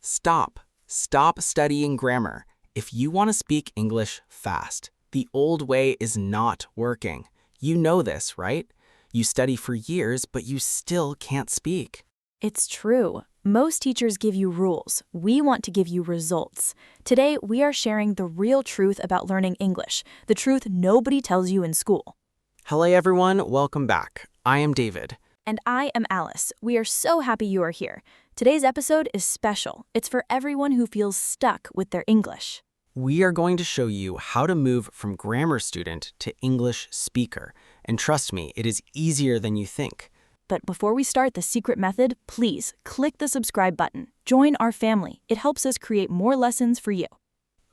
Stop. Stop studying grammar. If you want to speak English fast, the old way is not working. You know this, right? You study for years, but you still can't speak. It's true. Most teachers give you rules. We want to give you results. Today, we are sharing the real truth about learning English, the truth nobody tells you in school. Hello, everyone. Welcome back. I am David. And I am Alice. We are so happy you are here. Today's episode is special. It's for everyone who feels stuck with their English. We are going to show you how to move from grammar student to English speaker. And trust me, it is easier than you think. But before we start the secret method, please click the subscribe button. Join our family. It helps us create more lessons for you.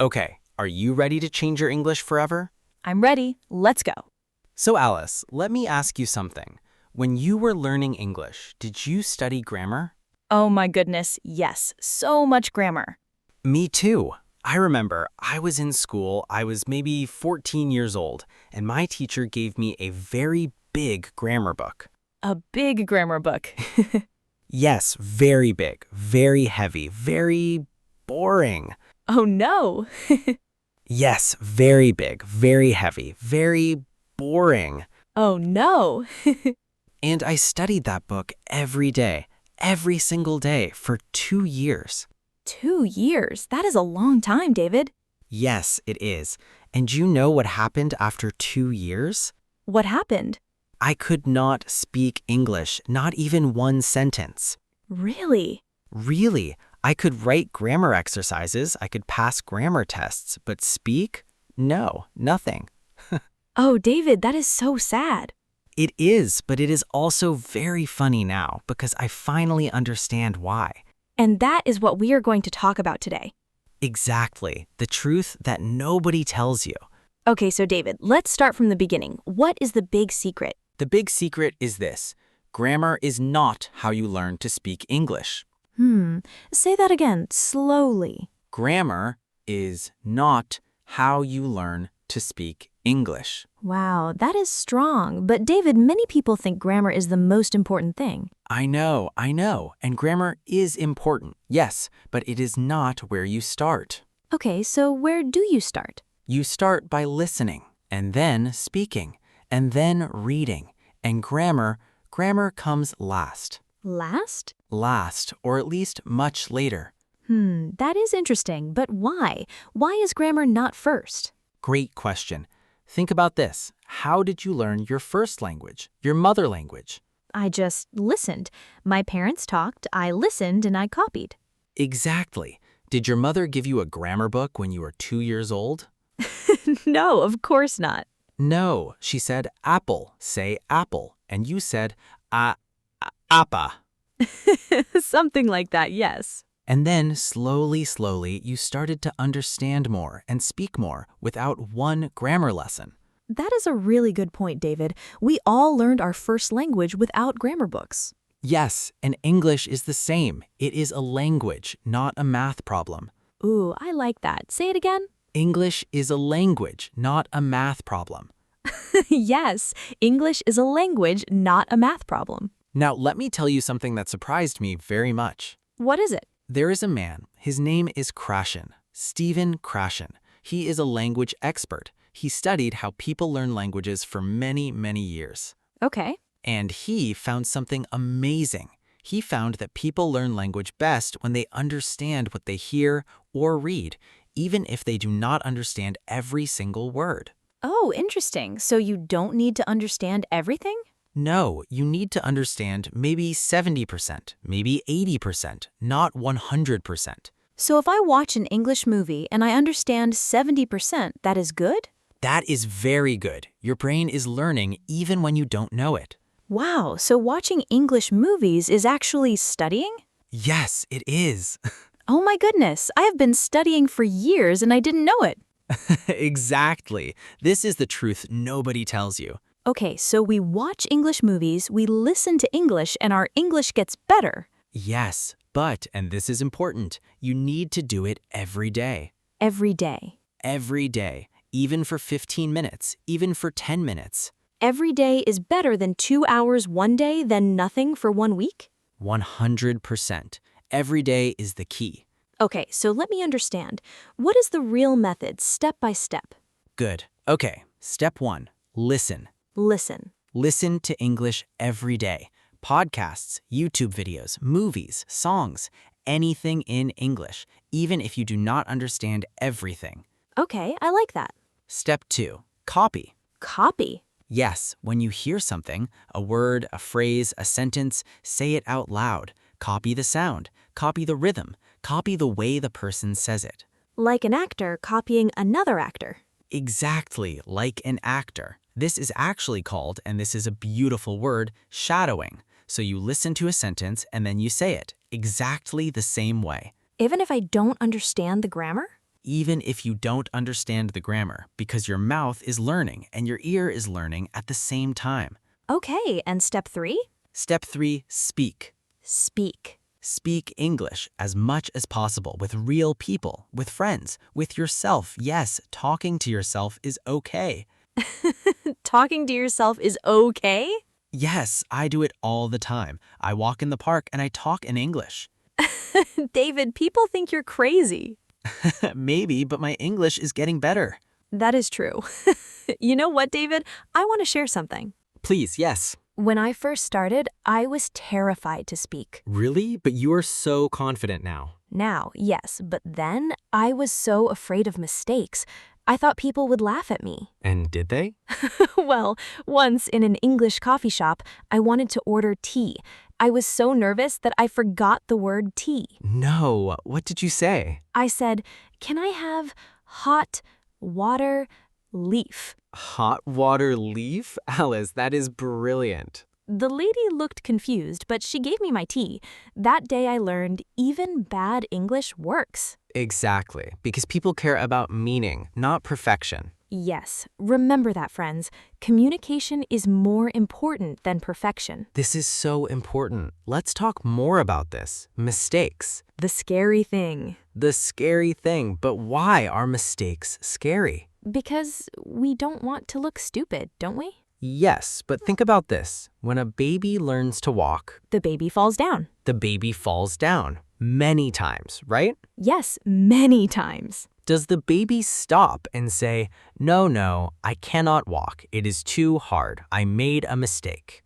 Okay, are you ready to change your English forever? I'm ready. Let's go. So Alice, let me ask you something. When you were learning English, did you study grammar? Oh my goodness, yes. So much grammar. Me too. I remember I was in school, I was maybe 14 years old, and my teacher gave me a very big grammar book. A big grammar book. Yes, very big, very heavy, very boring. Oh no. Yes, very big, very heavy, very boring. Oh no. And I studied that book every day, every single day for 2 years. 2 years? That is a long time, David. Yes, it is. And you know what happened after 2 years? What happened? I could not speak English, not even one sentence. Really? Really, I could write grammar exercises, I could pass grammar tests, but speak? No, nothing. Oh, David, that is so sad. It is, but it is also very funny now because I finally understand why. And that is what we are going to talk about today. Exactly, the truth that nobody tells you. Okay, so David, let's start from the beginning. What is the big secret? The big secret is this: grammar is not how you learn to speak English. Say that again, slowly. Grammar is not how you learn to speak English. Wow, that is strong. But David, many people think grammar is the most important thing. I know, and grammar is important, yes, but it is not where you start. Okay, so where do you start? You start by listening, and then speaking, and then reading, and grammar comes last. Last? Last, or at least much later. That is interesting, but why? Why is grammar not first? Great question. Think about this. How did you learn your first language, your mother language? I just listened. My parents talked, I listened, and I copied. Exactly. Did your mother give you a grammar book when you were 2 years old? No, of course not. No, she said apple, say apple, and you said appa. Something like that, yes. And then slowly, you started to understand more and speak more without one grammar lesson. That is a really good point, David. We all learned our first language without grammar books. Yes, and English is the same. It is a language, not a math problem. Ooh, I like that. Say it again. English is a language, not a math problem. Yes, English is a language, not a math problem. Now, let me tell you something that surprised me very much. What is it? There is a man. His name is Krashen, Stephen Krashen. He is a language expert. He studied how people learn languages for many, many years. Okay. And he found something amazing. He found that people learn language best when they understand what they hear or read, even if they do not understand every single word. Oh, interesting. So you don't need to understand everything? No, you need to understand maybe 70%, maybe 80%, not 100%. So if I watch an English movie and I understand 70%, that is good? That is very good. Your brain is learning even when you don't know it. Wow, so watching English movies is actually studying? Yes, it is. Oh my goodness, I have been studying for years and I didn't know it. Exactly. This is the truth nobody tells you. Okay, so we watch English movies, we listen to English, and our English gets better. Yes, but, and this is important, you need to do it every day. Every day. Every day, even for 15 minutes, even for 10 minutes. Every day is better than 2 hours one day than nothing for 1 week? 100%. Every day is the key. Okay, so let me understand. What is the real method, step by step? Good. Okay, step 1. Listen. Listen. Listen to English every day. Podcasts, YouTube videos, movies, songs, anything in English, even if you do not understand everything. Okay, I like that. Step 2. Copy. Copy. Yes, when you hear something, a word, a phrase, a sentence, say it out loud. Copy the sound, copy the rhythm, copy the way the person says it. Like an actor copying another actor. Exactly like an actor. This is actually called, and this is a beautiful word, shadowing. So you listen to a sentence and then you say it exactly the same way. Even if I don't understand the grammar? Even if you don't understand the grammar, because your mouth is learning and your ear is learning at the same time. Okay, and step 3? Step 3, speak. Speak. Speak English as much as possible with real people, with friends, with yourself. Yes, talking to yourself is okay. Talking to yourself is okay? Yes, I do it all the time. I walk in the park and I talk in English. David, people think you're crazy. Maybe, but my English is getting better. That is true. You know what, David? I want to share something. Please, yes. When I first started, I was terrified to speak. Really? But you are so confident now. Now, yes, but then I was so afraid of mistakes. I thought people would laugh at me. And did they? Well, once in an English coffee shop, I wanted to order tea. I was so nervous that I forgot the word tea. No. What did you say? I said, "Can I have hot water leaf?" Hot water leaf? Alice, that is brilliant. The lady looked confused, but she gave me my tea. That day I learned even bad English works. Exactly, because people care about meaning, not perfection. Yes, remember that, friends. Communication is more important than perfection. This is so important. Let's talk more about this. Mistakes. The scary thing. The scary thing, but why are mistakes scary? Because we don't want to look stupid, don't we? Yes, but think about this. When a baby learns to walk, The baby falls down. the baby falls down many times, right? Yes, many times. Does the baby stop and say, no, I cannot walk. It is too hard. I made a mistake.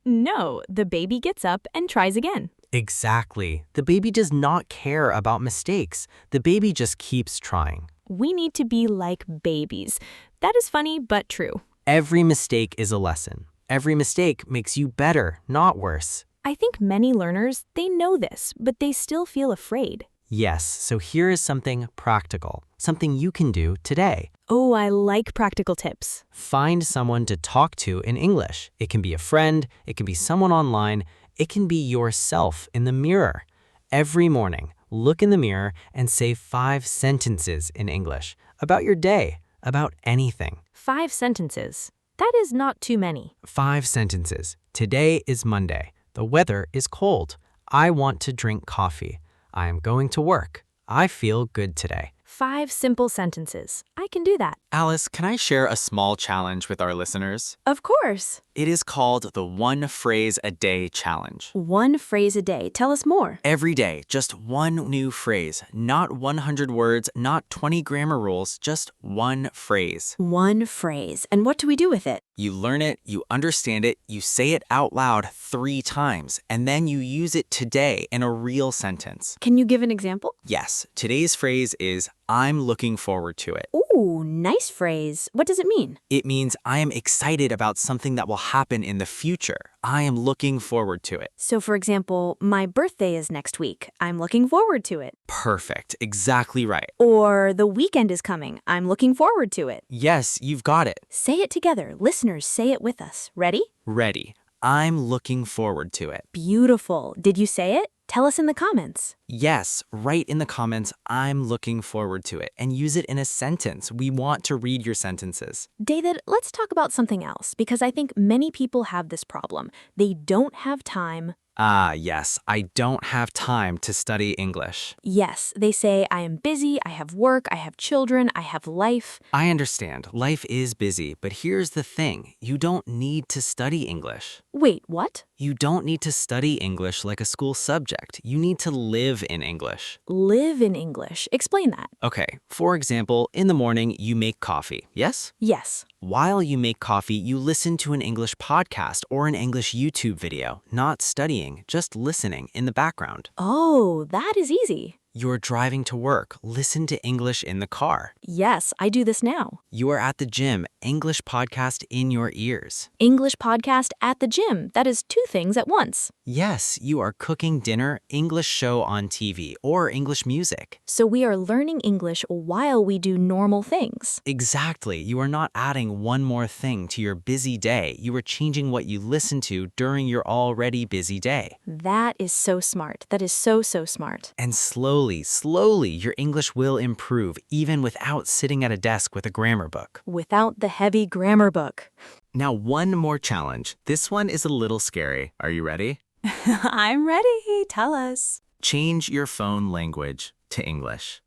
No, the baby gets up and tries again. Exactly. The baby does not care about mistakes. The baby just keeps trying. We need to be like babies. That is funny, but true. Every mistake is a lesson. Every mistake makes you better, not worse. I think many learners, they know this, but they still feel afraid. Yes, so here is something practical, something you can do today. Oh, I like practical tips. Find someone to talk to in English. It can be a friend, it can be someone online, it can be yourself in the mirror. Every morning, look in the mirror and say 5 sentences in English about your day, about anything. 5 sentences. That is not too many. 5 sentences. Today is Monday. The weather is cold. I want to drink coffee. I am going to work. I feel good today. 5 simple sentences. I can do that. Alice, can I share a small challenge with our listeners? Of course. It is called the One Phrase a Day Challenge. 1 phrase a day. Tell us more. Every day, just one new phrase. Not 100 words, not 20 grammar rules, just one phrase. 1 phrase. And what do we do with it? You learn it, you understand it, you say it out loud 3 times, and then you use it today in a real sentence. Can you give an example? Yes, today's phrase is, I'm looking forward to it. Ooh, nice phrase. What does it mean? It means I am excited about something that will happen in the future. I am looking forward to it. So, for example, my birthday is next week. I'm looking forward to it. Perfect, exactly right. Or the weekend is coming. I'm looking forward to it. Yes, you've got it. Say it together. Listeners, say it with us. Ready? Ready. I'm looking forward to it. Beautiful. Did you say it? Tell us in the comments. Yes, write in the comments, I'm looking forward to it, and use it in a sentence. We want to read your sentences. David, let's talk about something else, because I think many people have this problem. They don't have time. Ah, yes, I don't have time to study English. Yes, they say, I am busy, I have work, I have children, I have life. I understand, life is busy, but here's the thing. You don't need to study English. Wait, what? You don't need to study English like a school subject. You need to live in English. Live in English. Explain that. Okay, for example, in the morning, you make coffee, yes? Yes. While you make coffee, you listen to an English podcast or an English YouTube video, not studying, just listening in the background. Oh, that is easy. You're driving to work, listen to English in the car. Yes, I do this now. You are at the gym, English podcast in your ears. English podcast at the gym. That is two things at once. Yes, you are cooking dinner, English show on TV, or English music. So we are learning English while we do normal things. Exactly. You are not adding one more thing to your busy day. You are changing what you listen to during your already busy day. That is so smart. That is so smart. And slowly, your English will improve even without sitting at a desk with a grammar book. Without the heavy grammar book. Now, one more challenge. This one is a little scary. Are you ready? I'm ready. Tell us. Change your phone language to English.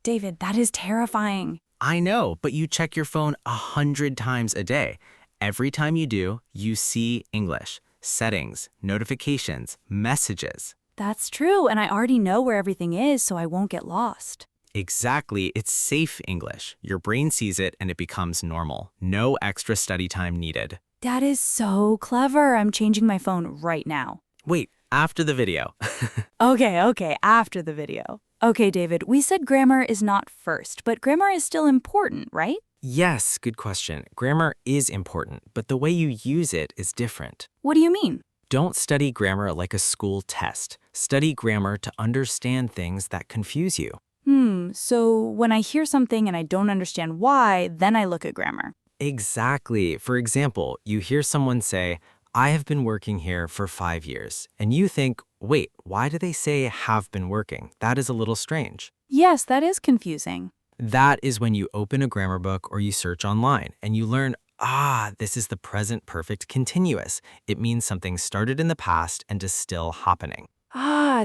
David, that is terrifying. I know, but you check your phone 100 times a day. Every time you do, you see English, settings, notifications, messages. That's true, and I already know where everything is, so I won't get lost. Exactly, it's safe English. Your brain sees it and it becomes normal. No extra study time needed. That is so clever. I'm changing my phone right now. Wait, after the video. Okay, after the video. Okay, David, we said grammar is not first, but grammar is still important, right? Yes, good question. Grammar is important, but the way you use it is different. What do you mean? Don't study grammar like a school test. Study grammar to understand things that confuse you. So when I hear something and I don't understand why, then I look at grammar. Exactly. For example, you hear someone say, I have been working here for 5 years. And you think, wait, why do they say have been working? That is a little strange. Yes, that is confusing. That is when you open a grammar book or you search online and you learn, this is the present perfect continuous. It means something started in the past and is still happening.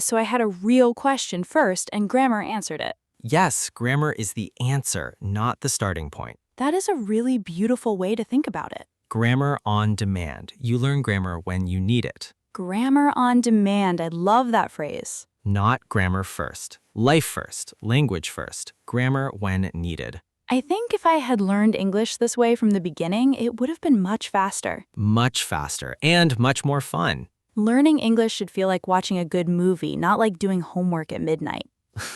So I had a real question first and grammar answered it. Yes, grammar is the answer, not the starting point. That is a really beautiful way to think about it. Grammar on demand. You learn grammar when you need it. Grammar on demand. I love that phrase. Not grammar first. Life first. Language first. Grammar when needed. I think if I had learned English this way from the beginning, it would have been much faster. Much faster and much more fun. Learning English should feel like watching a good movie, not like doing homework at midnight.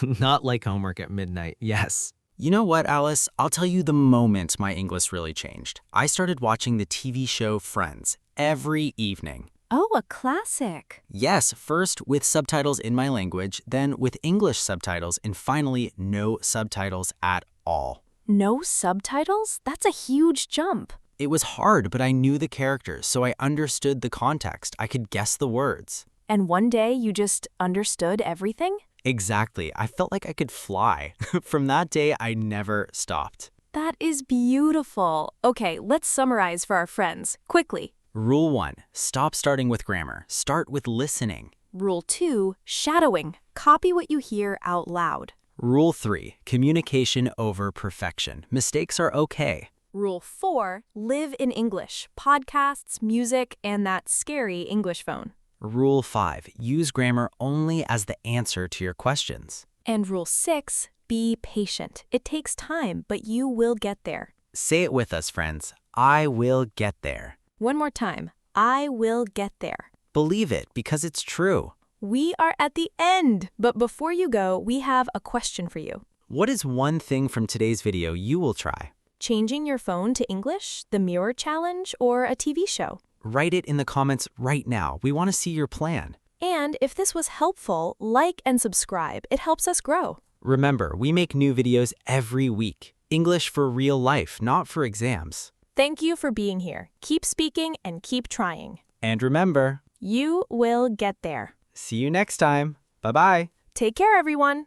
Not like homework at midnight, yes. You know what, Alice? I'll tell you the moment my English really changed. I started watching the TV show Friends every evening. Oh, a classic. Yes, first with subtitles in my language, then with English subtitles, and finally no subtitles at all. No subtitles? That's a huge jump. It was hard, but I knew the characters, so I understood the context. I could guess the words. And one day you just understood everything? Exactly. I felt like I could fly. From that day, I never stopped. That is beautiful. Okay, let's summarize for our friends, quickly. Rule 1. Stop starting with grammar. Start with listening. Rule 2. Shadowing. Copy what you hear out loud. Rule 3. Communication over perfection. Mistakes are okay. Rule 4. Live in English. Podcasts, music, and that scary English phone. Rule 5. Use grammar only as the answer to your questions. And Rule 6. Be patient. It takes time, but you will get there. Say it with us, friends. I will get there. One more time. I will get there. Believe it, because it's true. We are at the end, but before you go, we have a question for you. What is one thing from today's video you will try? Changing your phone to English, the mirror challenge, or a TV show? Write it in the comments right now. We want to see your plan. And if this was helpful, like and subscribe. It helps us grow. Remember, we make new videos every week. English for real life, not for exams. Thank you for being here. Keep speaking and keep trying. And remember, You will get there. see you next time. Bye-bye. Take care, everyone.